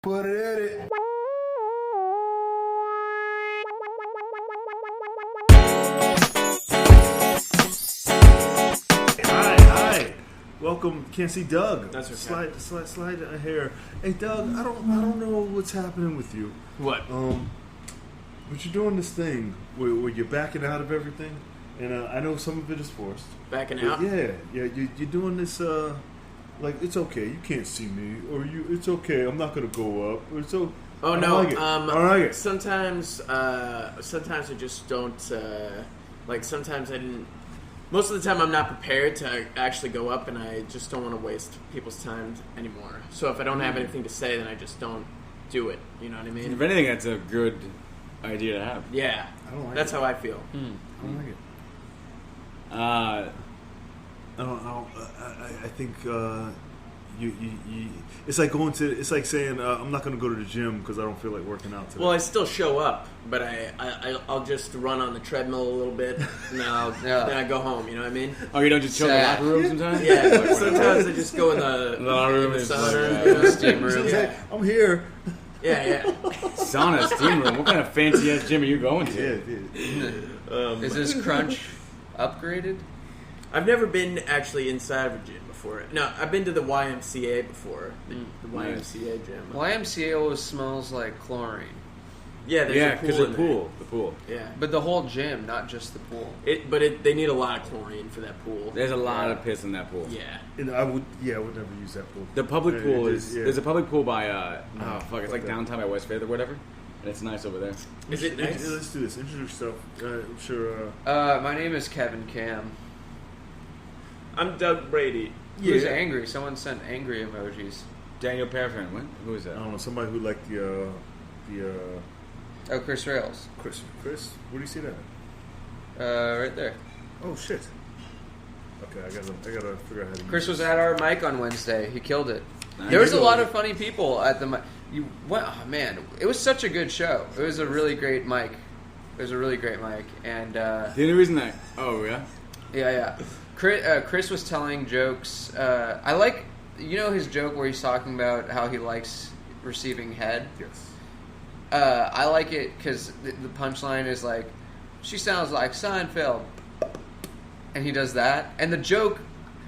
Put it in it. Hi. Welcome. Can't see Doug. That's okay. Slide here. Hey, Doug. I don't know what's happening with you. What? But you're doing this thing where you're backing out of everything, and I know some of it is forced. Backing out? Yeah. You're doing this. Like, it's okay, you can't see me, or it's okay, I'm not gonna go up. Or so. Oh I no! like it. I like it. Sometimes I just don't. Like sometimes I didn't. Most of the time, I'm not prepared to actually go up, and I just don't want to waste people's time anymore. So if I don't have anything to say, then I just don't do it. You know what I mean? If anything, that's a good idea to have. Yeah, I don't like that's it. how I feel. I don't like it. I think you. It's like going to. It's like saying I'm not going to go to the gym because I don't feel like working out today. Well, I still show up, but I'll just run on the treadmill a little bit, and then I go home. You know what I mean? Oh, you don't just chill in the locker room sometimes? Yeah. Sometimes I just go in the locker room, in the is sauna, like, steam room. Yeah. I'm here. Yeah. Sauna, steam room. What kind of fancy ass gym are you going to? Yeah. Is this Crunch upgraded? I've never been actually inside of a gym before. No, I've been to the YMCA before. The YMCA gym. YMCA always smells like chlorine. Yeah, there's a because pool the in pool. The pool. there. Yeah. But the whole gym, not just the pool. They need a lot of chlorine for that pool. There's a lot of piss in that pool. Yeah. And I would never use that pool. The public pool is... Yeah. There's a public pool by... it's like downtown by West Fifth or whatever. And it's nice over there. Is it nice? Let's do this. Introduce yourself. I'm sure. My name is Kevin Kham. I'm Doug Brady. Who's angry? Someone sent angry emojis. Daniel Perafan. What? Who is I that? don't know. Somebody who liked the Oh, Chris Rails. Chris. Where do you see that? Right there. Oh shit. Okay, I gotta figure out how to. Chris use was at our mic on Wednesday. He killed it. Nice. There was a lot of funny people at the mic. Man, it was such a good show. It was a really great mic. And The only reason that... Oh, yeah? yeah. Chris was telling jokes. I like, his joke where he's talking about how he likes receiving head. Yes. I like it because the punchline is like, she sounds like Seinfeld, and he does that. And the joke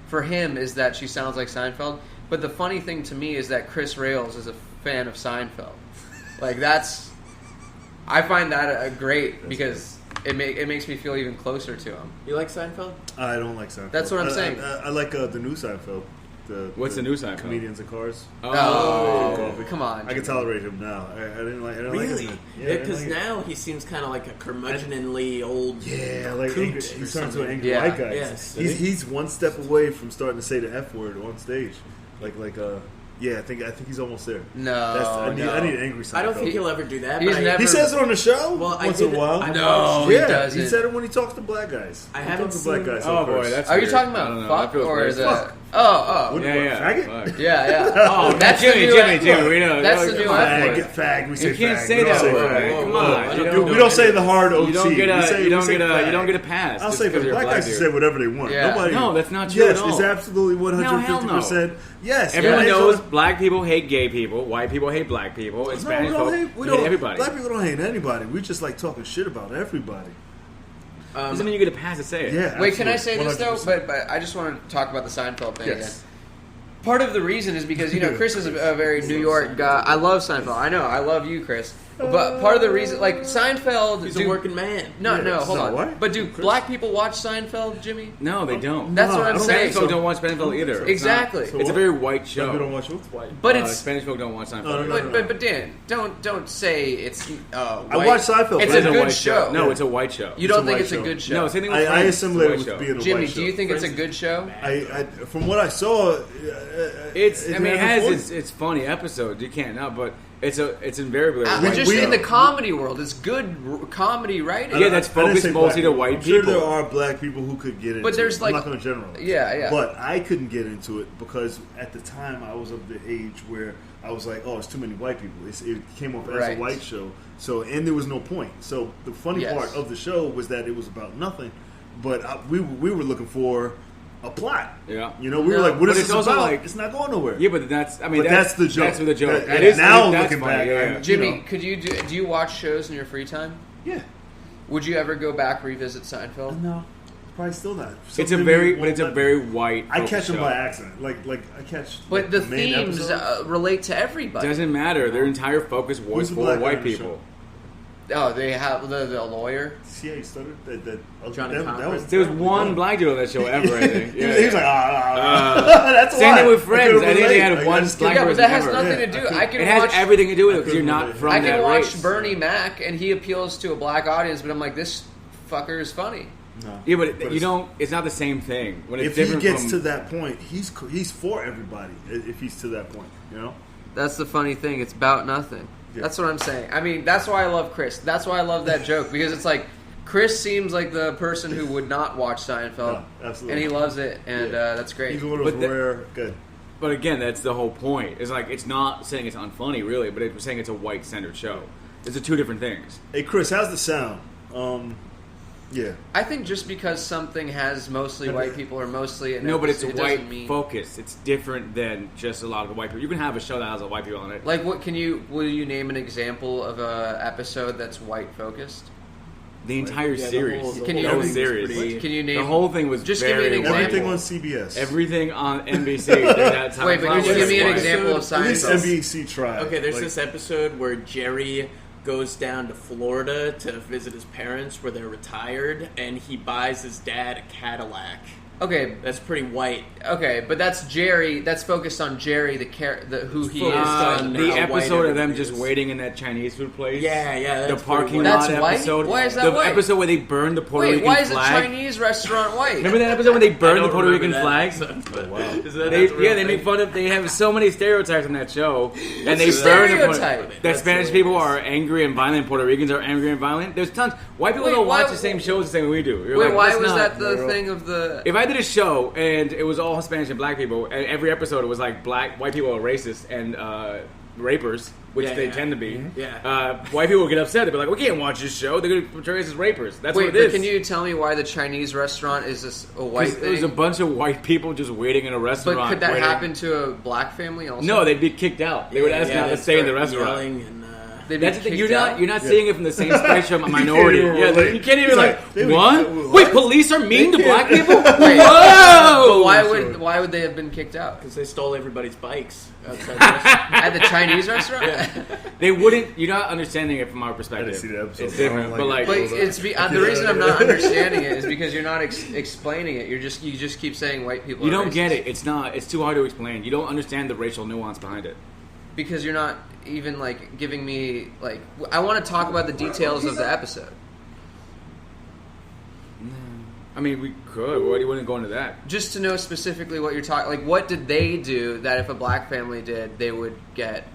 for him is that she sounds like Seinfeld. But the funny thing to me is that Chris Rails is a fan of Seinfeld. Like I find that great because it makes me feel even closer to him. You like Seinfeld? I don't like Seinfeld. That's what I'm saying. I like the new Seinfeld. What's the new Seinfeld? Comedians in Cars. Oh, come on! I can tolerate him now. I didn't like. I didn't Really? like him. Yeah, because now he seems kind of like a curmudgeonly old. Yeah, like coot angry, or he's turning to something. an angry Yeah. white guy. Yes. He's one step away from starting to say the F word on stage. Yeah, I think he's almost there. No, I need an angry Seinfeld. I don't think he'll ever do that. He's but never- He says it on the show Well, I once did in a while. I No, watched- he yeah, doesn't. he said it when he talks to black guys. I He haven't talks to black seen- guys. Oh, boy, first. that's Are you weird. talking I don't about know. fuck That feels or weird. is it? Fuck. Oh, What- Yeah. Faggot? Fuck. yeah. Oh, That's the new. Jimmy, we know. That's the new Fag. We say You can't fag. say We don't that say word. fag. Come on. Dude, we don't say the hard OT. You don't get We say you don't fag. get a pass. I'll just say for 'cause you're a black black guys to dude. say whatever they want. Yeah. Nobody. No, that's not true Yes, at all. it's absolutely 150%. Yes, Everyone yeah, knows black people hate gay people, white people hate black people, and No, Spanish we don't folk hate. We hate don't. everybody. Black people don't hate anybody. We just like talking shit about everybody. Doesn't mean you get a pass to say it. Yeah. Wait, can I absolutely. say this though? 100%. But I just want to talk about the Seinfeld thing Yes. again. Part of the reason is because Chris is a very New York guy. I love Seinfeld. I know. I love you, Chris. But part of the reason, like Seinfeld, He's a working man. No, Yeah, hold so on. what? But do black people watch Seinfeld, Jimmy? No, they don't. That's No, what I I'm don't saying. Spanish folk don't watch Seinfeld either. It's not- Exactly. So It's a what? very white Black people don't show. watch what? But it's Spanish folk don't watch Seinfeld. No, no, either. no. but Dan, don't say it's. I watch Seinfeld. It's but a a good white show. No, it's a white show. You don't It's a think white it's a show. good show? No, same thing with I Friends. assimilate It's it a with white being a Jimmy, white do you show. think it's a good show? From what I saw, It's. I mean, it has points. its funny episodes. You can't not, but it's invariably. a But white just show. in the comedy world, it's good comedy writing. Yeah, that's I didn't focused say mostly black. to white I'm sure people. there are black people who could get into But there's it. like- I'm not going to generalize. Yeah. But I couldn't get into it because at the time I was of the age where I was like, oh, it's too many white people. It came off as Right. a white show. So, and there was no point. So the funny Yes. part of the show was that it was about nothing. But we were looking for a plot. Yeah. You know, we were like, what but is it's this also about? like- It's not going nowhere. Yeah, but that's the joke. That's the joke. That It is is now that's looking funny, back. yeah. Jimmy, You know. could you do you watch shows in your free time? Yeah. Would you ever go back revisit Seinfeld? No. Probably still not. It's Something a very white. I catch them show. by accident. Like I catch. But the main themes episodes. relate to everybody. Doesn't matter. Their entire focus was Who's the for black guy white on the people. Oh, they have the lawyer. See how he stuttered? Johnny that Cochran. was There was one black dude on that show ever. I think. he was like, that's Same why. thing with Friends. couldn't I think they relate. had one just black Yeah, but person that has ever. nothing Yeah, to do. I couldn't- I can It has watch everything to do with it because I you're couldn't not relate. from I can that watch race. Bernie Mac, and he appeals to a black audience, but I'm like, this fucker is funny. No. Yeah, but you it's- don't. It's not the same thing. When it's If he different gets from, to that point, he's for everybody. If he's to that point, you know. That's the funny thing. It's about nothing. Yeah. That's what I'm saying. I mean, that's why I love Chris. That's why I love that joke, because it's like Chris seems like the person who would not watch Seinfeld, No, absolutely. and he loves it, and Yeah. that's great. He's one of those But the- rare. Good. But again, that's the whole point. It's like it's not saying it's unfunny, really, but it's saying it's a white-centered show. It's the two different things. Hey, Chris, how's the sound? Yeah. I think just because something has mostly white people or mostly an No, but it's a it doesn't white mean- focus. It's different than just a lot of white people. You can have a show that has a white people on it. Like, what will you name an example of a episode that's white focused? The entire Yeah, the series. whole- the Can the you- whole thing is series. pretty- Can you name The whole thing was Just give me very an example. white. Everything on CBS. Everything on NBC. That time Wait, but could you give me an was example of At least Seinfeld? NBC tried. Okay, there's Like, this episode where Jerry goes down to Florida to visit his parents where they're retired, and he buys his dad a Cadillac. Okay, That's pretty white. okay, but that's Jerry. That's focused on Jerry, the who he focused is. on the how white episode of them everybody just is. waiting in that Chinese food place. Yeah, The that's parking pretty lot white. That's white? episode. Why is that the white? episode where they burned the Puerto Wait, Rican why is a flag? Chinese restaurant white? Remember that episode when they I burned the don't Puerto Rican remember flag? that episode, wow. Is that They, that's a real they make thing? fun of. They have so many stereotypes in that show, and they the burn the stereotype? Puerto, that That's Spanish hilarious. people are angry and violent. Puerto Ricans are angry and violent. There's tons. White people Wait, don't watch why- the same shows the same way we do. You're Wait, like, why "That's was not that the real." thing of the? If I did a show and it was all Spanish and black people, and every episode it was like white people are racist and rapers, which Yeah, they yeah. tend to be. Yeah. White people would get upset. They'd be like, "We can't watch this show. They're going to portray us as rapers." That's Wait, what but it is. can you tell me why the Chinese restaurant is a white 'Cause thing? there's a bunch of white people just waiting in a restaurant. But could that waiting. happen to a black family also? No, they'd be kicked out. They would ask not to they'd stay in the start restaurant. yelling and, They'd be That's the thing. kicked You're out? not seeing it from the same spectrum. A minority. even Yeah, relate. you can't even He's like like, they would- what? what? Wait, police are mean to black people? Wait, Whoa! but why would they have been kicked out because they stole everybody's bikes outside the restaurant. at the Chinese restaurant? They wouldn't. You're not understanding it from our perspective. I didn't see the episode. It's I don't different, like but it. like, But it's the reason I'm not understanding it is because you're not explaining it. You just keep saying white people. you are don't racist. get it. It's not. It's too hard to explain. You don't understand the racial nuance behind it. because you're not even like giving me like. I want to talk about the details of the episode. I mean, we could. Why do you want to go into that? Just to know specifically what you're talking. Like, what did they do that if a black family did, they would get?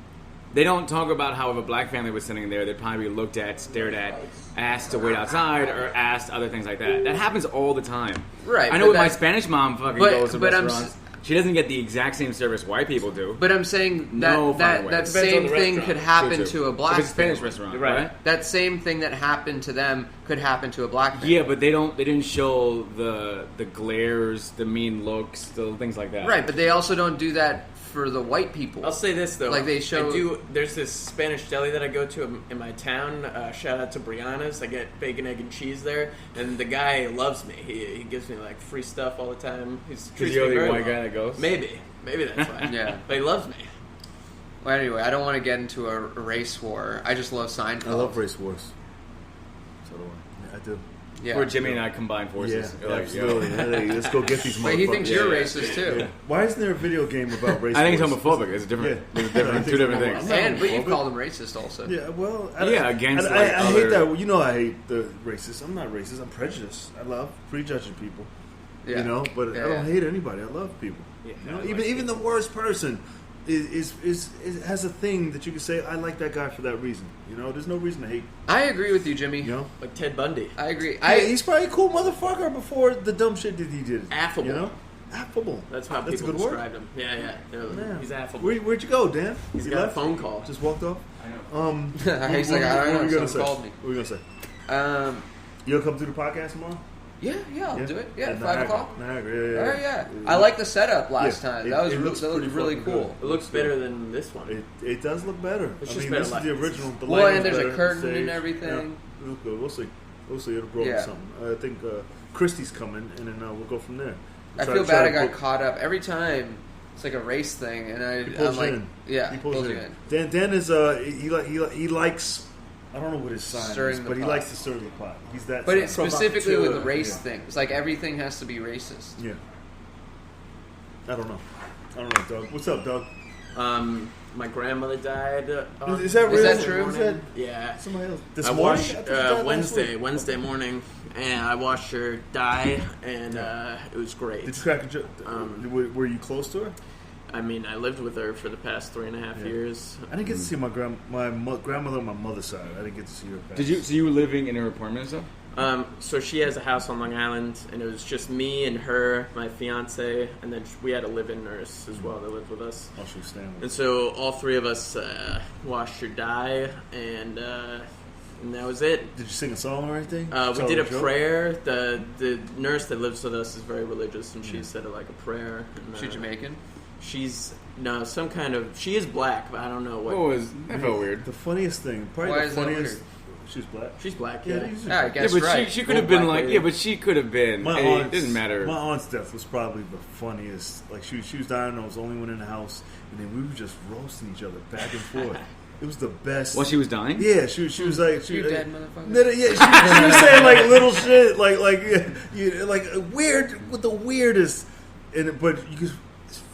They don't talk about how if a black family was sitting there, they'd probably be looked at, stared at, asked to wait outside, or asked other things like that. That happens all the time. Right, I know but when my that- Spanish mom fucking but- goes to but I'm restaurants. She doesn't get the exact same service white people do. But I'm saying No that fucking way. that Depends on same the thing restaurant. could happen True, to too. a black If it's a Spanish family. restaurant, Right. right? That same thing that happened to them could happen to a black family. Yeah, but they didn't show the glares, the mean looks, the things like that. Right, but they also don't do that for the white people. I'll say this though, Like, they show- There's this Spanish deli that I go to in my town. Shout out to Brianna's. I get bacon, egg, and cheese there, and the guy loves me. He gives me like free stuff all the time. He's Because treats you're me the very white well. guy that goes? Maybe that's why. Yeah. But he loves me. Well, anyway, I don't want to get into a race war. I just love Seinfeld. I love race wars. So do I. Yeah, I do. Yeah. Where Jimmy and I combine forces. Yeah, You're like, absolutely. Hey, let's go get these motherfuckers. But he thinks you're Yeah. racist too. Yeah. Why isn't there a video game about race I think it's wars? homophobic. It's different. Yeah. It's different. I think Two different it's things. homophobic. And but you homophobic. called him racist also. Yeah, well, Yeah, against, I like, hate other- that. You know, I hate the racist. I'm not racist. I'm prejudiced. I love prejudging people. Yeah. You know, but Yeah, I don't yeah. hate anybody. I love people. Yeah, You know, I like even the worst person is has a thing that you can say. I like that guy for that reason. You know, there's no reason to hate. I agree with you, Jimmy. You know, Like Ted Bundy. I agree. he's probably a cool motherfucker before the dumb shit that he did. Affable. You know, affable. That's how a people good word. described him. Yeah. Yeah. He's affable. Where'd you go, Dan? He's You got a left? phone call. Just walked off. I know. He's like, I don't know. What were you gonna Someone say? called me. What were you gonna say? You gonna come do the podcast tomorrow? Yeah, I'll do it. Yeah, At 5 o'clock. Niagara, yeah. All right, yeah. I like the setup last time. That looks looked really fucking cool. It looks better than this one. It does look better. It's I just mean, better this is the original. The Well, lighting's and there's a better, curtain the and stage. everything. Yeah, it'll go. We'll see. It'll grow into something. I think Christie's coming, and then we'll go from there. I feel bad I got caught up. Every time, it's like a race thing, and I'm like, yeah, he pulls pulls you you in. in. Dan is he likes. I don't know what his sign is, but he likes to stir the pot. He's that. But it's specifically with provocateur. race things. Like everything has to be racist. Yeah. I don't know, Doug. What's up, Doug? My grandmother died. Is that real? Is that true? Is that Yeah. somebody else? This I morning? watched I thought you died last week. Wednesday morning, and I watched her die, and it was great. Did you crack a joke? Were you close to her? I mean, I lived with her for the past 3.5 years. I didn't get to see my grandmother on my mother's side. I didn't get to see her. Did you? So you were living in her apartment and stuff? So she has a house on Long Island, and it was just me and her, my fiance, and then we had a live-in nurse as well that lived with us. Oh, she was staying with And so all three of us watched her die, and that was it. Did you sing a song or anything? We did a prayer. The nurse that lives with us is very religious, and she said like a prayer. And, She Jamaican? She's some kind of. She is black, but I don't know what. That felt weird. The funniest thing, probably Why the is that funniest. weird? She's black. She's black. Yeah, Yeah. I guess but right. she could have Black been like, lady. yeah, but she could have been. It didn't matter. My aunt's death was probably the funniest. Like she was dying, I was the only one in the house, and then we were just roasting each other back and forth. It was the best. While she was dying? Yeah, she was like, You dead motherfucker. Yeah, she was saying like little shit, like weird with the weirdest, but you could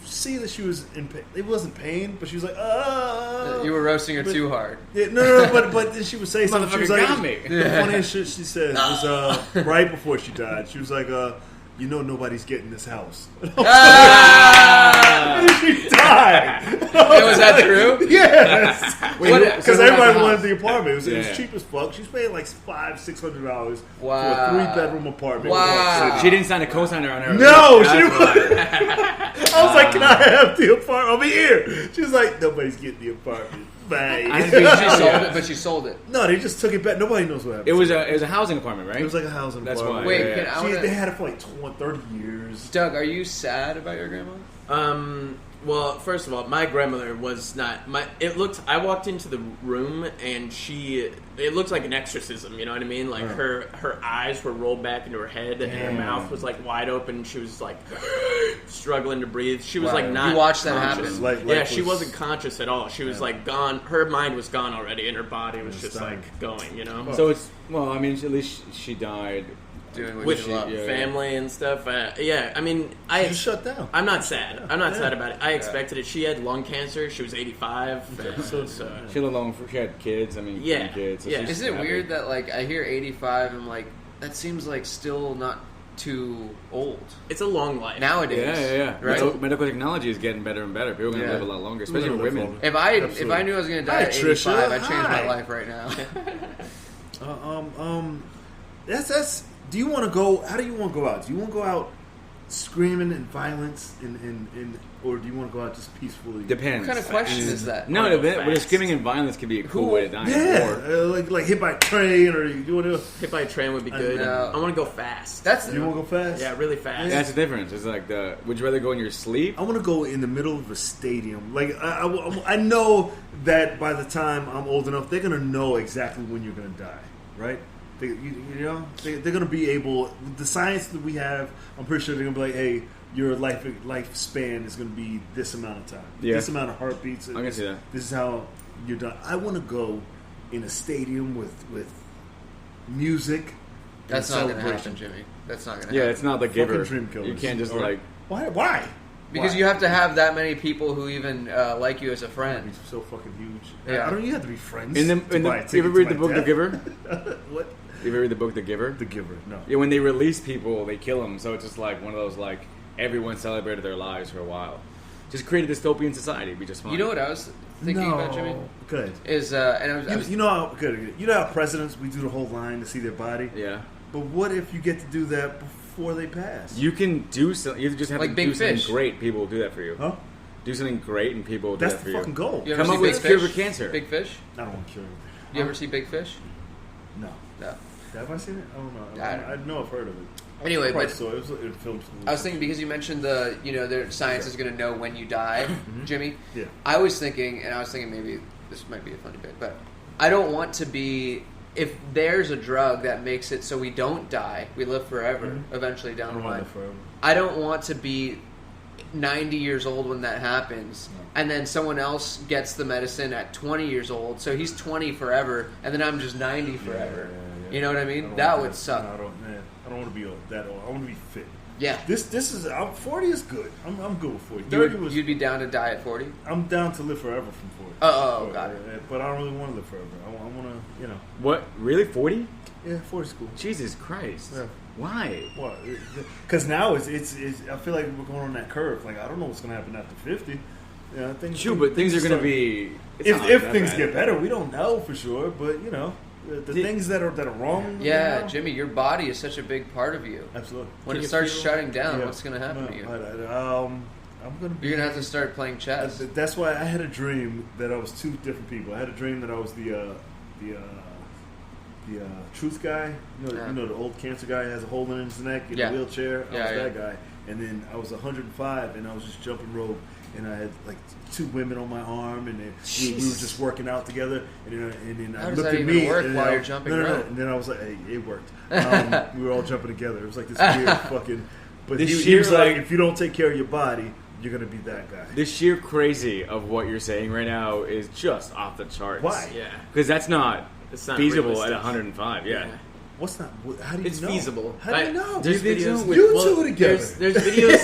see that she was in pain. It wasn't pain, but she was like, You were roasting her too hard. Yeah, no, but then she would say something. She was Motherfucker like, got me. the funniest shit she said was right before she died. She was like, nobody's getting this house. She died. Was that true? Yes. Because So everybody what wanted the apartment. It was Yeah. cheap as fuck. She's paying like $500-$600 for Wow. a 3-bedroom apartment. Wow. She didn't sign a cosigner on her. No, she That's didn't. why. I was like, can I have the apartment? I'll be here. She was like, nobody's getting the apartment. Bye. I didn't think She sold it, but she sold it. No, they just took it back. Nobody knows what happened. It was a housing apartment, right? It was like a housing That's apartment. why. Wait, Yeah. can I wanna- They had it for like 30 years. Doug, are you sad about your grandma? Well, first of all, my grandmother was not my. I walked into the room and it looked like an exorcism. You know what I mean? Like her eyes were rolled back into her head and her mouth was like wide open. She was like struggling to breathe. She was like not. You watched that conscious. happen. Yeah, she wasn't conscious at all. She was like gone. Her mind was gone already, and her body was just dying. like going. You know. So it's I mean, at least she died. Doing what With you love. family and stuff. Yeah, I mean, You shut down. I'm not sad. I'm not sad about it. I expected it. She had lung cancer. She was 85. She lived alone. She had kids. I mean, Yeah. kids. So Yeah. she's Is it happy. weird that like I hear 85 and I'm like that seems like still not too old It's a long life. nowadays? Yeah. Right? Medical technology is getting better and better. People are going to Yeah. live a lot longer, especially for women. If I Absolutely. knew I was gonna die Hi, at Trisha. 85, I'd change my Hi. life right now. That's. Do you want to go? How do you want to go out? Do you want to go out screaming and violence, or do you want to go out just peacefully? Depends. What kind of question is that? No, but Fast. screaming and violence could be a cool way to die. Yeah, Or- like hit by a train, or you want to? Hit by a train would be good. know. I want to go fast. That's You want to go fast? yeah, really fast. That's the difference. It's like would you rather go in your sleep? I want to go in the middle of a stadium. Like I know that by the time I'm old enough, they're gonna know exactly when you're gonna die, right? They're gonna be able. With the science that we have, I'm pretty sure they're gonna be like, hey, your lifespan is gonna be this amount of time, this amount of heartbeats. I can see that. This is how you're done. I want to go in a stadium with music. That's and not gonna celebration. happen, Jimmy. That's not gonna Yeah, happen. it's not the Fucking giver. dream killers. You can't just Or- like. Why? Because you have to have that many people who even like you as a friend. It's so fucking huge. Yeah. I don't. You have to be friends. You to ever buy a read ticket the to book my The death. Giver? What? You ever read the book The Giver? The Giver. No. Yeah, when they release people, they kill them. So it's just like one of those like everyone celebrated their lives for a while. Just create a dystopian society. It'd be just fine. You know what I was thinking about, Jimmy? Good. Is and I was You know how good. You know how presidents we do the whole line to see their body. Yeah. But what if you get to do that before they pass? You can do something. You just have Like to Big do something Fish. great. People will do that for you. Huh? Do something great, and people will do That's that the for fucking you. goal. You ever Come see up Big with a cure Fish? for cancer. Big Fish? I don't want to cure. You ever see Big Fish? No. No. Have I seen it? I don't know. I don't I know I've heard of it. Anyway, Probably but saw it. It was in film school. I was thinking because you mentioned their science is going to know when you die, Jimmy. Yeah. I was thinking maybe this might be a funny bit, but I don't want to be. If there's a drug that makes it so we don't die, we live forever. Eventually down the line. I don't want to be 90 years old when that happens, and then someone else gets the medicine at 20 years old, so he's 20 forever, and then I'm just 90 forever. You know what I mean? That would suck. I don't want to be that old. I want to be fit. Yeah. This is 40 is good. I'm good with 40. 30 was. You'd be down to die at 40? I'm down to live forever from 40. Oh, got it. But I don't really want to live forever. I want to, What? Really? 40? Yeah, 40 is cool. Jesus Christ. Yeah. Why? Well, because now it's. I feel like we're going on that curve. Like I don't know what's going to happen after 50. Yeah, things are going to be. If things get better, we don't know for sure. But the things that are wrong. Yeah, Jimmy, your body is such a big part of you. Absolutely. When it starts shutting down, what's going to happen to you? I'm going to be. You're going to have to start playing chess. That's why I had a dream that I was two different people. I had a dream that I was the truth guy. You know the old cancer guy who has a hole in his neck in a wheelchair. I was that guy. And then I was 105, and I was just jumping rope, and I had like two women on my arm, and then we were just working out together. And then How I does looked that at even me. work and while you're jumping rope? And then I was like, "Hey, it worked." We were all jumping together. It was like this weird fucking. But he was like, "If you don't take care of your body, you're gonna be that guy." The sheer crazy of what you're saying right now is just off the charts. Why? Yeah. Because that's not feasible at realistic. 105. Yeah. What's not? How do you It's know? feasible. How do you know? There's videos. You two together. There's videos.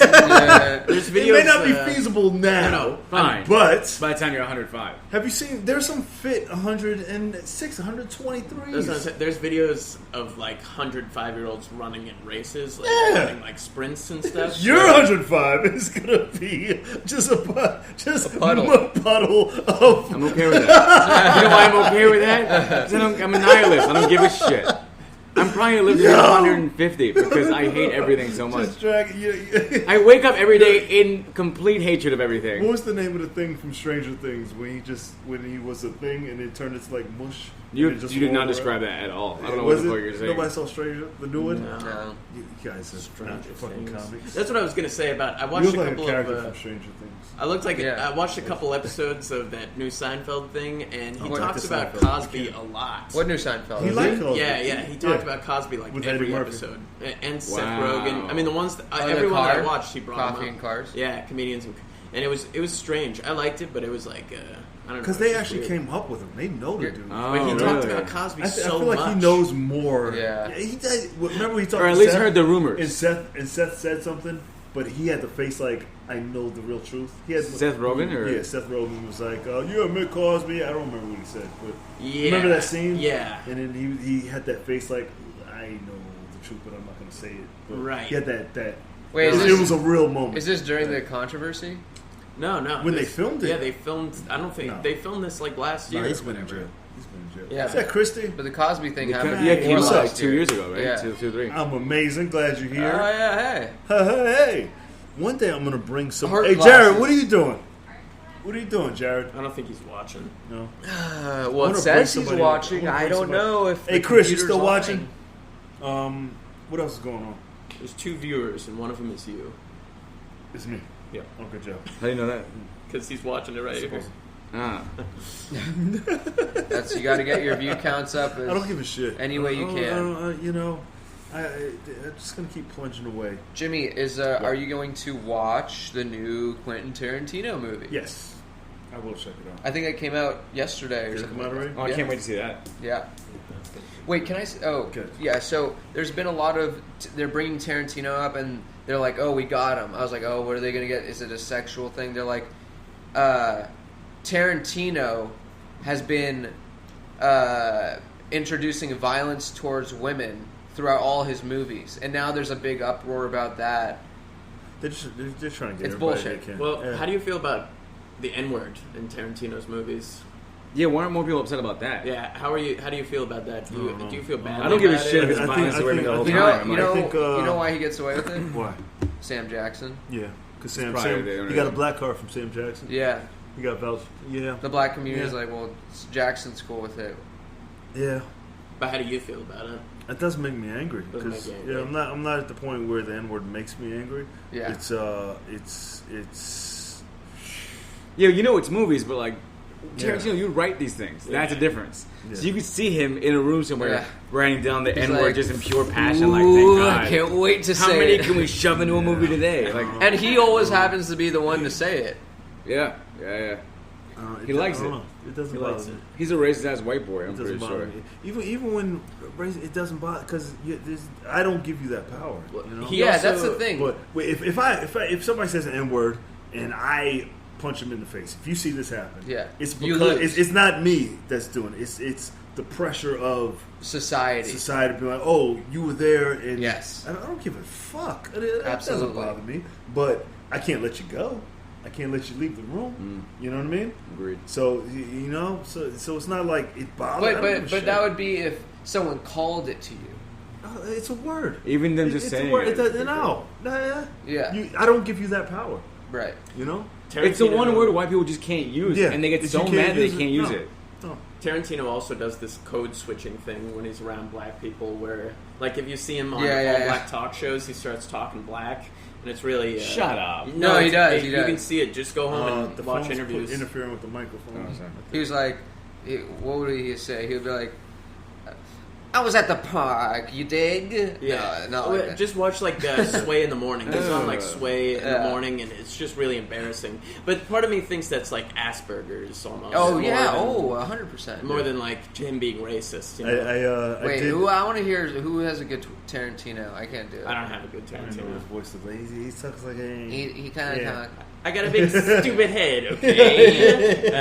There's videos. It may not be feasible now. No, fine. But By the time you're 105. have you seen? There's some fit 106, 123. There's videos of like 105-year-olds running in races, like running like sprints and stuff. Your 105 is gonna be just a puddle of. I'm okay with that. You know why I'm okay with that? 'Cause I'm a nihilist. I don't give a shit. I'm probably going to live to 150 because I hate everything so much. Just drag, I wake up every day in complete hatred of everything. What was the name of the thing from Stranger Things when he was a thing and it turned into like mush? You did not describe that at all. I don't know what the fuck you're saying. Nobody saw Stranger, the new one? No. You guys are not fucking comics. That's what I was gonna say about. I You watched look a like a couple character of. from Stranger Things. I looked like Yeah. I watched a couple episodes of that new Seinfeld thing, and he What? talks The about Seinfeld. Cosby a lot. What new Seinfeld? He is liked it? Cosby. Yeah, he talked about Cosby like With every Eddie Murphy. episode, and Seth Wow. Rogen. I mean, the ones that, the everyone that I car? watched, he brought them Coffee up. and Cars? Yeah, comedians, and it was strange. I liked it, but it was like I don't know. Because it's they just actually weird. came up with him. They know the dude. Oh, But he talked really? about Cosby I so feel like much. he knows more. Yeah. He did. Remember he talked Or at to least Seth, heard the rumors. And Seth said something, but he had the face like, I know the real truth. He had Seth Rogen? Or? Yeah, Seth Rogen was like, "You admit Cosby." I don't remember what he said, but Yeah. remember that scene? Yeah. And then he had that face like, I know the truth, but I'm not going to say it. But Right. He had that. Wait, it was a real moment. Is this during the controversy? No. When they filmed it? Yeah, they filmed. I don't think No. they filmed this like last year. He's or been in whatever. jail. He's been in jail. Yeah. Is that Christy? But the Cosby thing happened. Yeah, it came What's out up? like 2 years ago, right? Yeah. 2, 3. I'm amazing. Glad you're Oh, here. yeah, hey. Hey. One day I'm going to bring some. Art Hey, classes. Jared, what are you doing? What are you doing, Jared? I don't think he's watching. No. Well, wanna it says bring he's somebody- watching. I wanna I bring don't somebody- know if. Hey, the Chris, you computer's still lying. watching? What else is going on? There's 2 viewers, and one of them is you. It's me. Yeah, Oh, good job. How do you know that? because he's watching it right here. Ah. That's you got to get your view counts up. I don't give a shit. Any way you can. I'm just gonna keep plunging away. Jimmy, are you going to watch the new Quentin Tarantino movie? Yes, I will check it out. I think it came out yesterday or Did it something. come out like already? Oh, I Yeah. can't wait to see that. that. Yeah. Wait, can I? Oh, Good. yeah. So there's been a lot of they're bringing Tarantino up, and they're like, "Oh, we got him." I was like, "Oh, what are they going to get? Is it a sexual thing?" They're like, Tarantino has been introducing violence towards women throughout all his movies, and now there's a big uproar about that. They're trying to get It's everybody bullshit. they can. Well, Yeah. how do you feel about the N-word in Tarantino's movies? Yeah, why aren't more people upset about that? Yeah, how do you feel about that? Do you feel bad? I don't give a about shit if it? it's I violence think- to women the whole I think- time. You I know, think, you know why he gets away with it? Why? Sam Jackson. Yeah, because probably they don't you got a know. black card from Sam Jackson. Yeah, You got Val. Yeah, the black community is Yeah. like, well, Jackson's cool with it. yeah. But how do you feel about it? It doesn't make me angry. Doesn't make you angry. Yeah, I'm not at the point where the N-word makes me angry. Yeah. It's Yeah, you know it's movies, but like Tarantino, Yeah. you write these things. That's a Yeah. difference. Yeah. So you could see him in a room somewhere Yeah. writing down the He's N-word like, just in pure passion. Like, Ooh, thank I God. can't wait to How say many it. can we shove into a movie today? Like, And he always happens to be the one to say it. yeah. He likes I don't it. know. It doesn't He bother likes me. it. He's a racist ass white boy. I'm It pretty doesn't bother sure. me. Even when it doesn't bother because I don't give you that power. You know? He Yeah, also- that's the thing. But if somebody says an N-word and I punch him in the face, if you see this happen, Yeah. it's You because lose. it's not me that's doing it. It's the pressure of Society. being like, oh, you were there, and Yes. I don't give a fuck. It Absolutely. doesn't bother me, but I can't let you go. I can't let you leave the room. You know what I mean? Agreed. So so it's not like it bothers. But that would be if someone called it to you. It's a word. Even them just It's saying a word. it. No. Yeah. I don't give you that power. Right. You know. It's the Tarantino- one word white people just can't use, Yeah. and they get If so you mad they use can't use no. it. No. Tarantino also does this code switching thing when he's around black people, where like if you see him on Yeah, all yeah. black talk shows, he starts talking black, and it's really Shut up. No, he it's- does, he You does. can see it. Just go home and The watch phone's interviews. interfering with the microphone. Oh, sorry. He was like, what would he say? He would be like, I was at the park, you dig? Yeah, No, not like that. just watch like Sway in the morning. He's on like Sway in the Yeah. morning, and it's just really embarrassing. But part of me thinks that's like Asperger's almost. Oh, more yeah. than- 100%. more than like him being racist. You know? I Wait, did. I want to hear who has a good Tarantino. I can't do it. I don't have a good I don't know Tarantino. his voice. He talks like a. He kind of Yeah. I got a big stupid head, okay?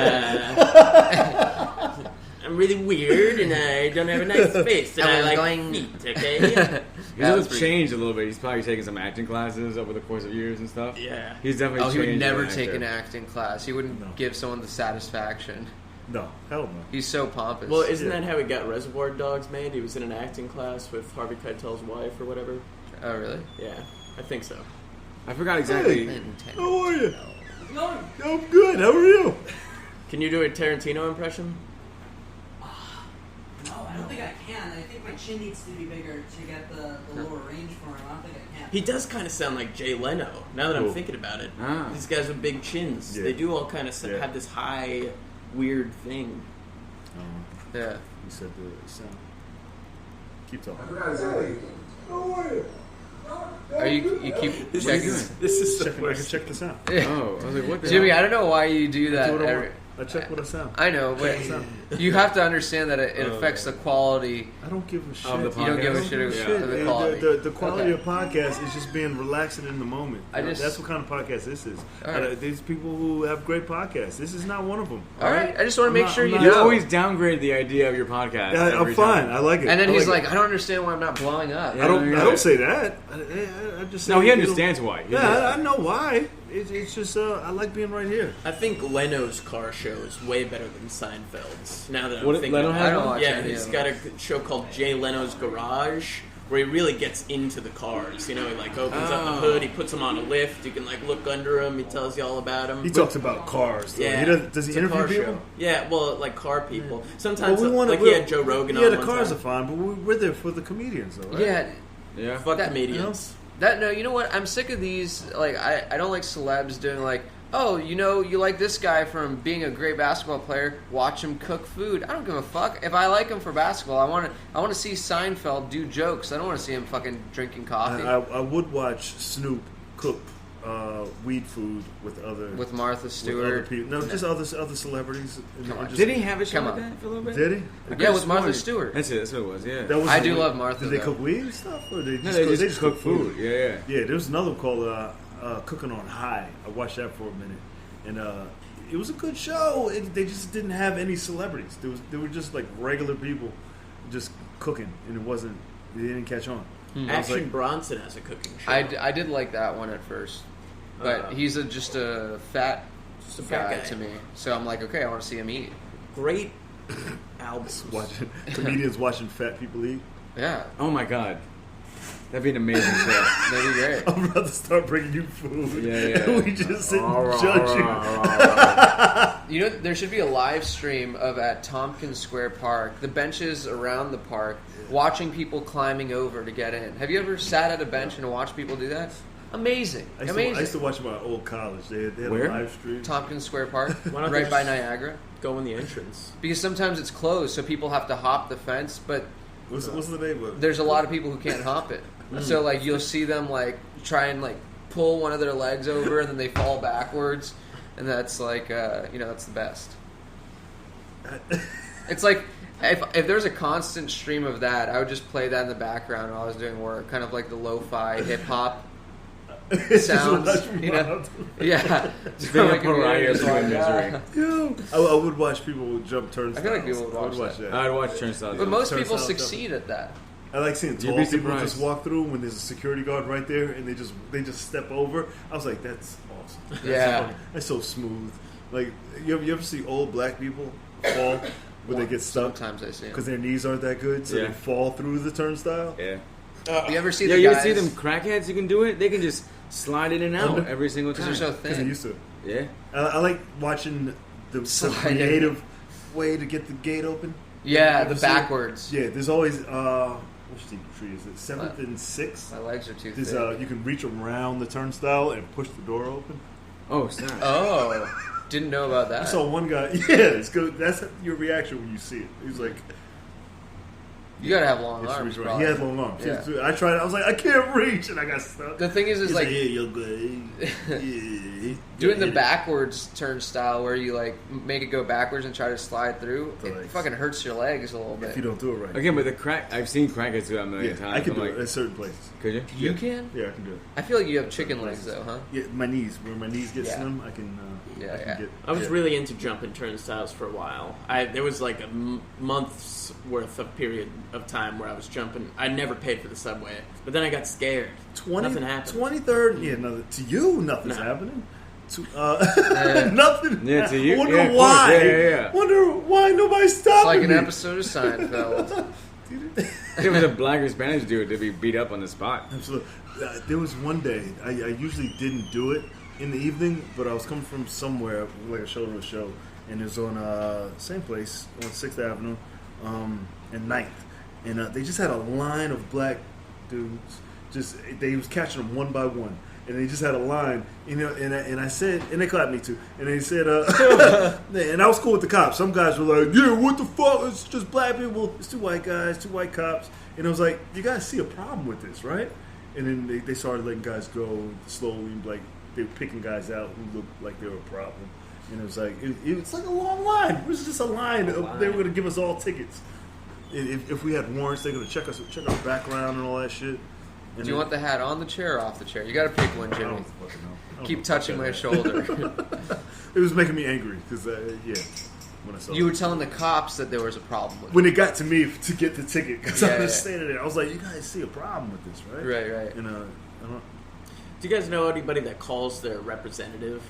I'm really weird, and I don't have a nice face, and I was like going- feet, okay? He's That was pretty- changed a little bit. He's probably taken some acting classes over the course of years and stuff. Yeah. He's definitely Oh, he changed. would never as take actor. an acting class. He wouldn't No. give someone the satisfaction. No, hell no. He's so pompous. Well, isn't Yeah. that how he got Reservoir Dogs made? He was in an acting class with Harvey Keitel's wife or whatever. Oh, really? Yeah, I think so. I forgot exactly. How are you? I'm good. How are you? Can you do a Tarantino impression? No, I don't think I can. I think my chin needs to be bigger to get the lower range for him. I don't think I can. He does kind of sound like Jay Leno. Now that I'm Cool. thinking about it, Ah. these guys with big chins, Yeah. they do all kind of Yeah. have this high, weird thing. Yeah. He said the sound. Keep talking. Are you keep This checking? is this is the Check, I can worst. check the sound. Oh, I was like, what the Jimmy, hell? I don't know why you do that. That's what I every- want. I check what I sound. I know, but you have to understand that it affects the quality. I don't give a shit. Of the You don't give a podcast? shit Yeah. for the quality. The quality Okay. of podcast is just being relaxing in the moment. I just- That's what kind of podcast this is. All right. There's people who have great podcasts. This is not one of them. All right, I just want to make sure you I'm You not- know. always downgrade the idea of your podcast. Yeah, I'm every fine. time. I like it. And then I he's like like, I don't understand why I'm not blowing up. Yeah. I don't. Yeah. I don't say that. I just say No, he it'll- understands why. He Yeah, does. I know why. It's just I like being right here. I think Leno's car show is way better than Seinfeld's. Now that I'm What did thinking Leno about have it. I don't watch Yeah, any he's of got them. a show called Jay Leno's Garage, where he really gets into the cars. You know, he like opens up the hood, he puts them on a lift. You can like look under him. He tells you all about them. He talks about cars. Though. Yeah, He does he it's a interview car people? show. Yeah, well, like car people. Sometimes, Well, like he had Joe Rogan on. Yeah, the one cars time. are fine, but we're there for the comedians, though, right? Yeah, Yeah. Fuck That- comedians. no, you know what? I'm sick of these. Like, I don't like celebs doing like, oh, you know, you like this guy from being a great basketball player. Watch him cook food. I don't give a fuck. If I like him for basketball, I want to see Seinfeld do jokes. I don't want to see him fucking drinking coffee I would watch Snoop cook weed food with other with Martha other Stewart. people. No, just other celebrities. And Come on. just- Did he have a show Come like on. that for a little bit? Did he? Yeah, with Martha Stewart. That's it. That's what it was. Yeah. That was I do love Martha, Did they though. cook weed and stuff, or they just, No, they just cook food. Yeah, yeah. Yeah, there was another one called Cooking on High. I watched that for a minute, and it was a good show. They just didn't have any celebrities. They were just like regular people, just cooking, and they didn't catch on. I was Action like, Bronson has a cooking show. I did like that one at first, but he's just a fat Just a fat guy. to me. So I'm like, okay, I want to see him eat. Great albums. watching comedians watching fat people eat. Yeah, Oh my god. That'd be an amazing show. that'd be great. I'm about to start bringing you food. Yeah, yeah. And we just sit and All right, judge all you. right, all right, all right. You know, there should be a live stream of at Tompkins Square Park, the benches around the park, watching people climbing over to get in. Have you ever sat at a bench and watched people do that? Amazing. I used to watch my old college. They had Where? a live stream. Tompkins Square Park, Why don't they right by just Niagara. Go in the entrance. Because sometimes it's closed, so people have to hop the fence, but What's the name of it? there's a lot of people who can't hop it. So, like, you'll see them, like, try and, like, pull one of their legs over, and then they fall backwards, and that's, like, that's the best. It's like, if there's a constant stream of that, I would just play that in the background while I was doing work, kind of like the lo-fi hip-hop sounds, you know? Yeah. Bring up Mariah's like, misery. I would watch people jump turnstiles. I feel like people would watch that. I'd watch Turnstiles. But most Turnstile people jumping. succeed at that. I like seeing You'd tall be people surprised. just walk through when there's a security guard right there, and they just step over. I was like, that's awesome. That's Yeah. so, that's so smooth. Like, you ever see old black people fall where they get stuck Sometimes I see them. because their knees aren't that good, so Yeah. they fall through the turnstile? Yeah. You ever see Yeah, the you guys? ever see them crackheads who can do it? They can just slide in and out Under- every single time. Because they're so Because they thin. used to. Yeah. I like watching the Slide in. creative way to get the gate open. Yeah, Ever the see it? backwards. Yeah, there's always which tree is it? 7th and 6th. My legs are too There's thick. you can reach around the turnstile and push the door open. Oh, snap. Oh, didn't know about that. I saw one guy. Yeah, it's good. That's your reaction when you see it. He's like, You gotta have long it's arms. reach around. probably. He had long arms. Yeah. I tried it. I was like, I can't reach, and I got stuck. The thing is He's like yeah, you're good. Yeah. doing the Yeah. backwards turnstile where you like make it go backwards and try to slide through. The It legs. fucking hurts your legs a little If bit. you don't do it right. Again, but I've seen crackheads do that a million Yeah, times. I can I'm do like, it at certain places. Could you? You Yeah. can? Yeah, I can do it. I feel like you have chicken legs though, huh? Yeah, my knees. Where my knees get Yeah. slim, I can. Yeah, I can yeah. get. I was yeah. really into jumping turnstiles for a while. There was like a month's worth of period of time where I was jumping. I never paid for the subway, but then I got scared. 20, Nothing happened. 23rd. Yeah, nothing to you. Nothing's No. happening. To, Yeah. nothing. Yeah, to you. I wonder Yeah, of course. why. Yeah. Wonder why nobody's stopping It's like an me. episode of Seinfeld. If it was a black or Spanish dude, they'd be beat up on the spot. Absolutely. There was one day I usually didn't do it in the evening, but I was coming from somewhere like a show, and it was on same place on 6th Avenue and 9th, and they just had a line of black dudes. They was catching them one by one, and they just had a line, you know. And I said, and they clapped me too. And they said, and I was cool with the cops. Some guys were like, "Yeah, what the fuck? It's just black people. It's 2 white guys, 2 white cops." And I was like, "You guys see a problem with this, right?" And then they started letting guys go slowly, like they were picking guys out who looked like they were a problem. And it was like it's like a long line. It was just a line. They were going to give us all tickets. If we had warrants, they're going to check our background and all that shit. And Do you want the hat on the chair or off the chair? You gotta pick one, I Jimmy. don't fucking know. I don't Keep know. touching my shoulder. It was making me angry because when I saw You it. were telling the cops that there was a problem with it. When it got to me to get the ticket, because I Yeah, was yeah. standing there, I was like, "You guys see a problem with this, right?" Right. And I don't. Do you guys know anybody that calls their representative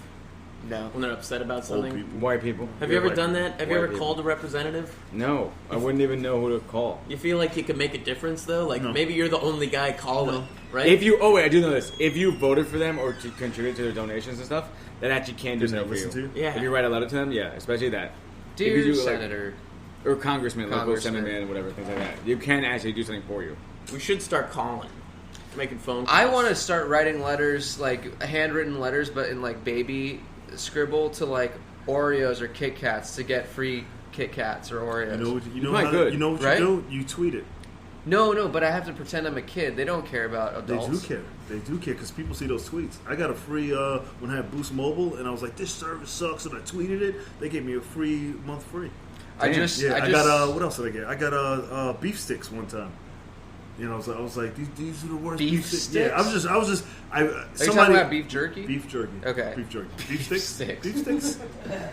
No. when they're upset about Old something? people. White people. Have you ever white done people. that? Have you White ever people. called a representative? No, I wouldn't even know who to call. You feel like you could make a difference though? Like No. maybe you're the only guy calling, right? If you, oh wait, I do know this. If you voted for them or to contribute to their donations and stuff, that actually can do Didn't something for listen you. to you? Yeah. If you write a letter to them, yeah, especially that. If you Dear do, like, Senator. or congressman, local Congressman. assemblyman, whatever, things like that. You can actually do something for you. we should start calling, making phone calls. I want to start writing letters, like handwritten letters, but in like baby scribble to like Oreos or Kit Kats to get free Kit Kats or Oreos. You know Quite how good, you know what right? you do? You tweet it. No, but I have to pretend I'm a kid. They don't care about They adults. do care. They do care because people see those tweets. I got a free when I had Boost Mobile, and I was like, "This service sucks," and I tweeted it. They gave me a free month free. I Damn. just, Yeah, I I just, got what else did I get? I got beef sticks one time. You know, I was like, these are the worst Beef sticks. Yeah, I was just, Are you talking about beef jerky? beef jerky. Okay. Beef jerky. Beef sticks. Sticks. Beef sticks.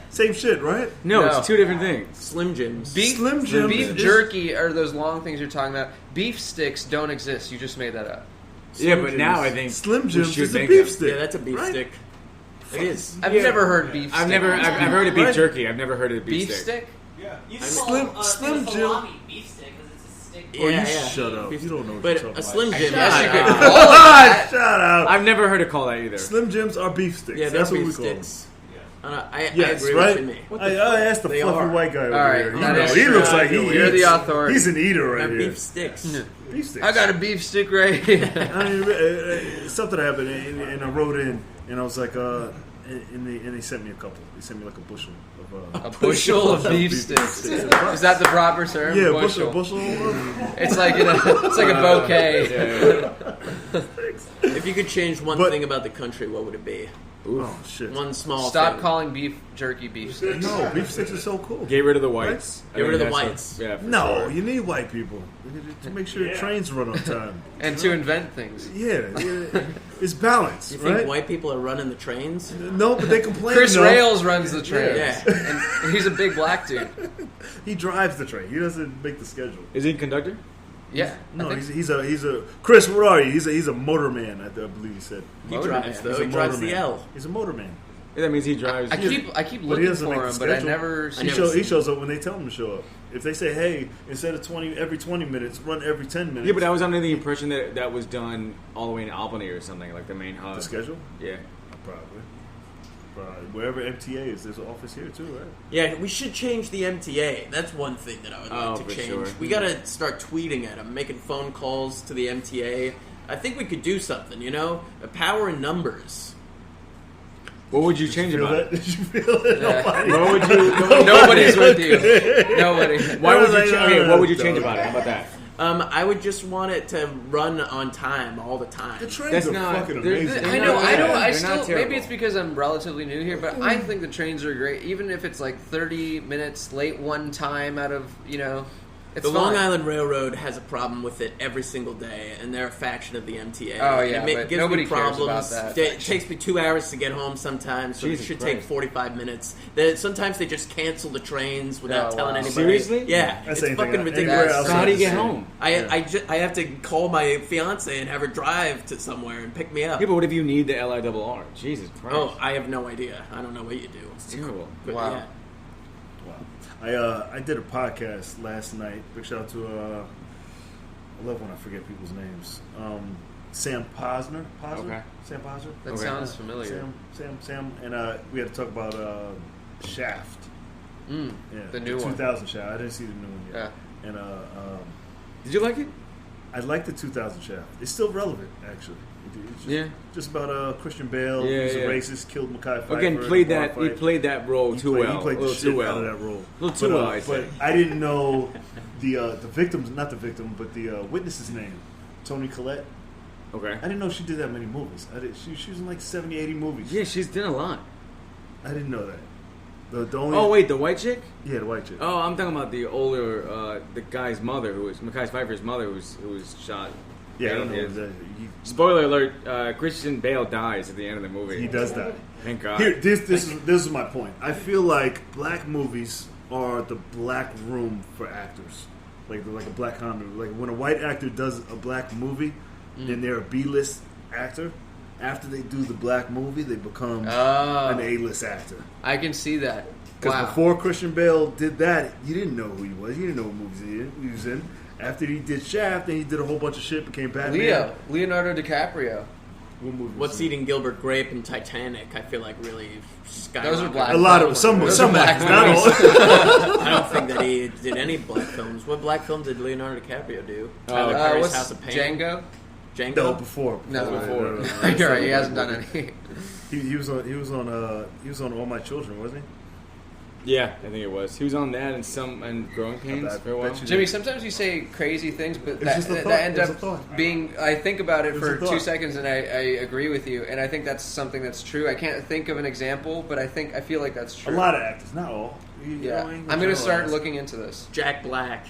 Same shit, right? No, No. it's two different things. Slim Jims. Beef, Slim Jims beef is- jerky are those long things you're talking about. Beef sticks don't exist. You just made that up. Yeah, Slim but Jims. now I think Slim we Jims should is a make beef them. stick. Yeah, that's a beef right? stick. It is. I've never heard beef stick. I've heard of beef Right? jerky. I've never heard of Beef beef stick? Yeah. You Slim- call Slim a Jim- salami beef stick because it's a stick. Oh, Yeah, you yeah. shut up. Beef You don't know what But you're a talking Slim about. Jim. Yes, you yeah, could yeah. call it that. Shut up. I've never heard it called that either. Slim Jims are beef sticks. Yeah, they're That's what we beef call them. sticks. I Yes, agree right? with you. I asked the They fluffy are. white guy over All right, here. that is He true. looks like he You're eats. the authority. He's an eater right Got here. beef sticks. Beef sticks. I got a beef stick right here. I mean, something happened, and I wrote in, and I was like, and they sent me a couple. They sent me like a bushel of A bushel of beef sticks. Is that the proper term? Yeah, bushel. bushel. It's like it's like a bouquet. If you could change one But- thing about the country, what would it be? Oh shit! One small Stop thing. calling beef jerky beef sticks. No, beef sticks are so cool. Get rid of the whites. Get rid of the I think that's whites. yeah, for No, sure. you need white people to make sure the trains run on time. And to invent things. Yeah, it's balance, You think right? white people are running the trains? No, but they complain. Chris enough. Rails runs the train. Yeah. And he's a big black dude. He drives the train. He doesn't make the schedule. Is he a conductor? Yeah. No, I think he's a Chris. What are you? He's a motorman. I believe he said. He Motorman. drives, though. He's He a drives the motorman. L. He's a motorman. Yeah, that means he drives. I keep But he looking doesn't make for the him, but I schedule. never I see never He shows up when they tell him to show up. If they say, "Hey, instead of every 20 minutes, run every 10 minutes." Yeah, but I was under the impression that that was done all the way in Albany or something, like the main hub. the schedule, Yeah. probably wherever MTA is, there's an office here too, right? Yeah, we should change the MTA. That's one thing that I would Oh, like for to change. sure. We gotta start tweeting at them, making phone calls to the MTA. I think we could do something, A power in numbers. What would you change Feel about that? it? Did you feel it? Yeah. Nobody. What would you? Nobody's with you. Nobody. Why would you? Like, Okay, what would you change about it? How about that? I would just want it to run on time all the time. The trains That's are not- fucking they're- amazing. I know. I They're still not maybe terrible. it's because I'm relatively new here, but I think the trains are great, even if it's like 30 minutes late one time out of it's The fine. Long Island Railroad has a problem with it every single day, and they're a faction of the MTA. Oh, And yeah, it but gives nobody me cares problems. about that It takes me 2 hours to get home sometimes, so Jesus it should Christ. take 45 minutes. Sometimes they just cancel the trains without Oh, telling wow. anybody. Seriously? Yeah, That's it's anything fucking anywhere ridiculous. else So how do you in get the home? city. I have to call my fiance and have her drive to somewhere and pick me up. Yeah, but what if you need the LIRR? Jesus Christ. Oh, I have no idea. I don't know what you do. it's terrible. But Wow. yeah. Wow. I did a podcast last night. Big shout out to I love when I forget people's names. Sam Posner. Okay. Sam Posner. That Okay. sounds familiar. Sam, and we had to talk about Shaft. Yeah, The new one. 2000 Shaft. I didn't see the new one Yeah. yet. And Did you like it? I like the 2000 Shaft. It's still relevant, actually. It's just, Yeah. just about Christian Bale. Yeah, He's yeah. a racist, killed Mekhi Phifer. Again, in a played bar that. He fight. played that role He too played, well. He played a the little shit too well. out of that role. A little too well, I'd But say. I didn't know the victims, not the victim, but the witness's name, Toni Collette. Okay. I didn't know she did that many movies. She was in like 70, 80 movies. Yeah, she's done a lot. I didn't know that. The only Oh wait, the white chick? yeah, the white chick. Oh, I'm talking about the older, the guy's mother, who was Mekhi Phifer's mother, who was shot. yeah, I don't know. Yeah. Spoiler alert: Christian Bale dies at the end of the movie. He does that. Thank God. Here, this is my point. I feel like black movies are the black room for actors, like a black comedy. Like when a white actor does a black movie, then they're a B-list actor. After they do the black movie, they become an A-list actor. I can see that. Because Wow. before Christian Bale did that, you didn't know who he was. You didn't know what movies he was in. After he did Shaft, then he did a whole bunch of shit, became Batman. Leonardo DiCaprio. What movie was What's he? Eating Gilbert Grape and Titanic, I feel like really skyrocketed. Those are black. A lot of some Those are black actors, not all. I don't think that he did any black films. What black film did Leonardo DiCaprio do? Oh, Tyler Perry's What's House of Pain. Django? Django? No, before. No, before. You're right. He hasn't done any. He was on All My Children, wasn't he? Yeah, I think it was. He was on that and Growing Pains I for a while. bet you Jimmy, sometimes you say crazy things, but that, just a that, thought. that ends It's a up thought. being. I think about it It's for a thought. 2 seconds, and I agree with you. And I think that's something that's true. I can't think of an example, but I feel like that's A true. lot of actors, not all. Yeah, I'm going to start looking into this. Jack Black.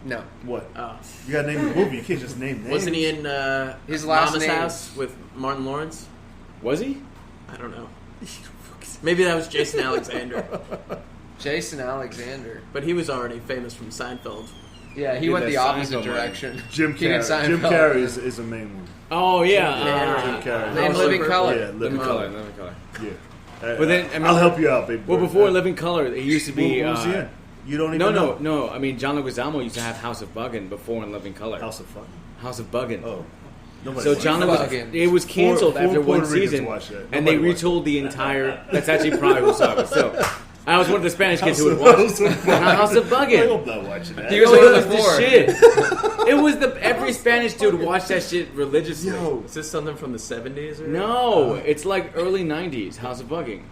No, What? Oh. You got to name the movie. You can't just name names. Wasn't he in His last Mama's name- House with Martin Lawrence? Was he? I don't know. Maybe that was Jason Alexander. Jason Alexander. But he was already famous from Seinfeld. Yeah, he Yeah, went that the opposite Seinfeld direction. Jim Kenan Carrey. Jim Seinfeld. Carrey is a main one. Oh yeah. Jim Carrey. In Living Color. Yeah, Living Color. Living Color. Yeah. But then, I mean, I'll help you out, baby. Well, boy. before Living Color, it used to be. What was he in? You don't even No, know. no. I mean, John Leguizamo used to have House of Buggin' before in Living Color. House of Fun. House of Buggin'. Oh. Nobody So watched John it. Fucking- it was canceled Four after one Puerto Ricans season, watched that. and they Nobody watched retold the entire. That's actually probably who saw it. So I was one of the Spanish kids who would watch House of I Buggin'. hope not watching that. He was No, one it of was the four. the shit. It was every Spanish dude watched that shit religiously. Yo, Is this something from the 70s? Or No, it's like early '90s House of Bugging.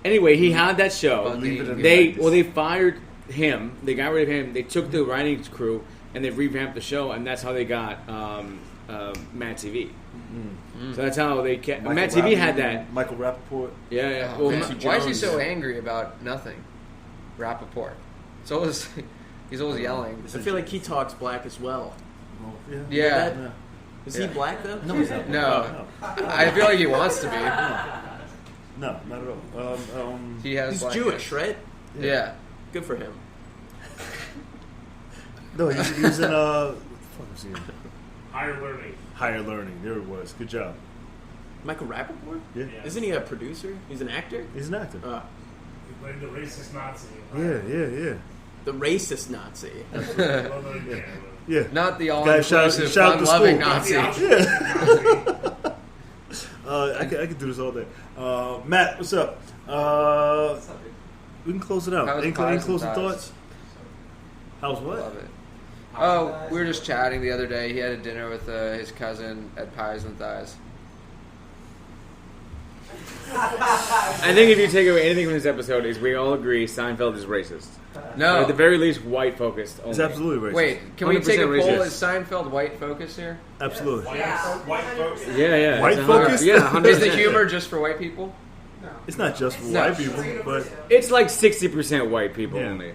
Anyway, he had that show. leave it in They fired him. They got rid of him. They took the writing crew and they revamped the show, and that's how they got Mad TV. So that's how they kept. Mad TV had that. Michael Rappaport. Yeah. Oh, Well, man. Quincy Why is he Jones. so angry about nothing? Rappaport. It's always he's always yelling. I feel like he talks black as well. Yeah. Yeah. That- Is he black though? No, he's not. No, I feel like he wants to be. No, not at all. He has. He's black Jewish, hair. right? Yeah. Good for him. No, he's in what the fuck was he in? Higher learning. Higher Learning. There it was. Good job. Michael Rappaport? Yeah. Isn't he a producer? He's an actor? He's an actor. He played the racist Nazi. Yeah. The racist Nazi. Well known in Canada. Yeah. Not the Guy, shout all-inclusive, out to fun-loving school. Nazi. Yeah. I could do this all day. Matt, what's up? We can close it out. How was Any Pies and closing Thighs? thoughts? How's what? Love it. Oh, we were just chatting the other day. He had a dinner with his cousin at Pies and Thighs. I think if you take away anything from this episode, is we all agree Seinfeld is racist. No. Or at the very least, white focused. It's absolutely racist. Wait, can we take a 100% poll? racist. Is Seinfeld white focus here? Absolutely. White folks. Yeah. White it's 100 focused? Yeah, 100%. Is the humor just for white people? It's not just for No. white people, but It's like 60% white people Yeah. only.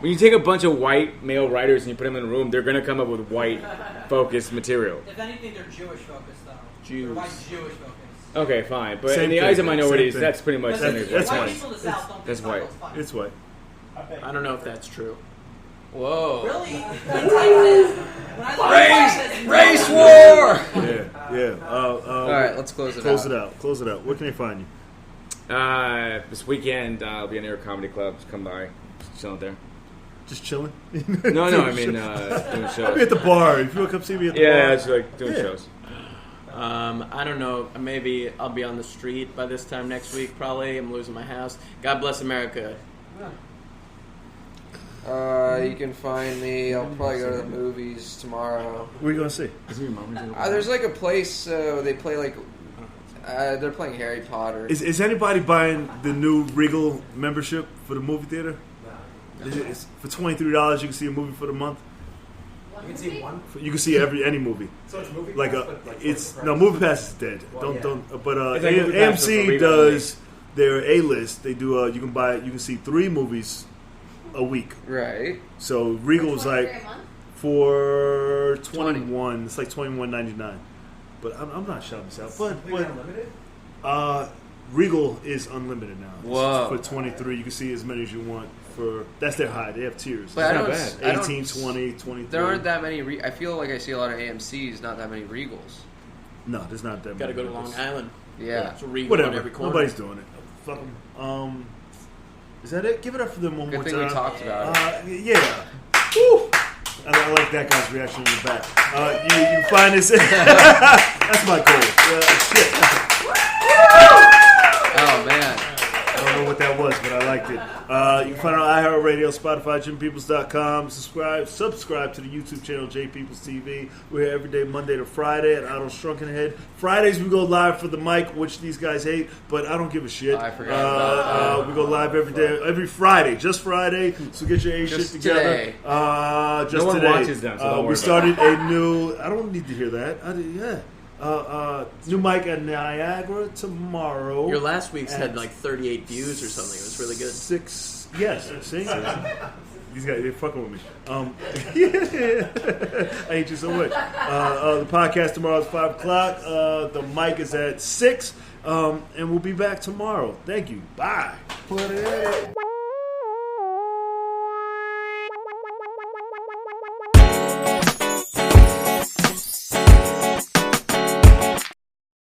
When you take a bunch of white male writers and you put them in a room, they're going to come up with white focused material. If anything, they're Jewish focused, though. Jews. They're white Jewish focused. Okay, fine. But Same in the thing. eyes of minorities, Same thing. that's pretty much That's- that's white white. people in the South don't That's think white. Seinfeld's funny. it's white. I don't know if that's true. Whoa. Really? In Texas, when I lived in Texas, Race war! Yeah. All right, let's close it Close out. it out. Close it out. Where can they find you? This weekend, I'll be in New York Comedy Club. Just come by. Just chilling there. Just chilling? No, I mean, doing I'll be at shows. the bar. If you want to come see me at the bar. Yeah, just like doing Yeah. shows. I don't know. Maybe I'll be on the street by this time next week, probably. I'm losing my house. God bless America. You can find me. I'll probably go to the movies tomorrow. What are you going to see? There's like a place they play like they're playing Harry Potter. Is anybody buying the new Regal membership for the movie theater? It's for $23, you can see a movie for the month. You can see one. You can see any movie. So it's movie Like pass, a, but like it's 24 no hours. Movie Pass is dead. Well, yeah. Don't. But It's like Movie Pass, but for AMC Regal does their A list. They do. You can see 3 movies a week. Right. So Regal's like for 21. It's like $21.99. But I'm not shouting this out. But Unlimited? Regal is unlimited now. Whoa. For 23, you can see as many as you want. That's their high. They have tiers. But I not don't, bad. I don't- 18, 20, 23. There aren't that many. I feel like I see a lot of AMC's, not that many Regals. No, there's not that Got to many. go to Long Island. Yeah. It's a Regal Whatever. on every corner. Nobody's doing it. Fuck 'em. Is that it? Give it up for them one Good more thing time. we talked about it. Yeah. Woo. I like that guy's reaction in the back. You find this. That's my goal. Shit. Oh man. I don't know what that was, but I liked it. You can find it on iHeartRadio, Spotify, JimPeoples.com. Subscribe to the YouTube channel, JPeoples TV. We're here every day, Monday to Friday at Otto's Shrunken Head. Fridays we go live for the mic, which these guys hate, but I don't give a shit. I forgot about that. We go live every day, every Friday, just Friday. So get your A shit Just together. today. Just No one today. watches them, so don't worry we about started a new. I don't need to hear that. New mic at Niagara tomorrow. Your last week's At had like 38 views or something. It was really good. 6. Yes. See. These guys, they're fucking with me. I hate you so much. The podcast tomorrow is 5 o'clock. The mic is at 6. And we'll be back tomorrow. Thank you. Bye. Put it in.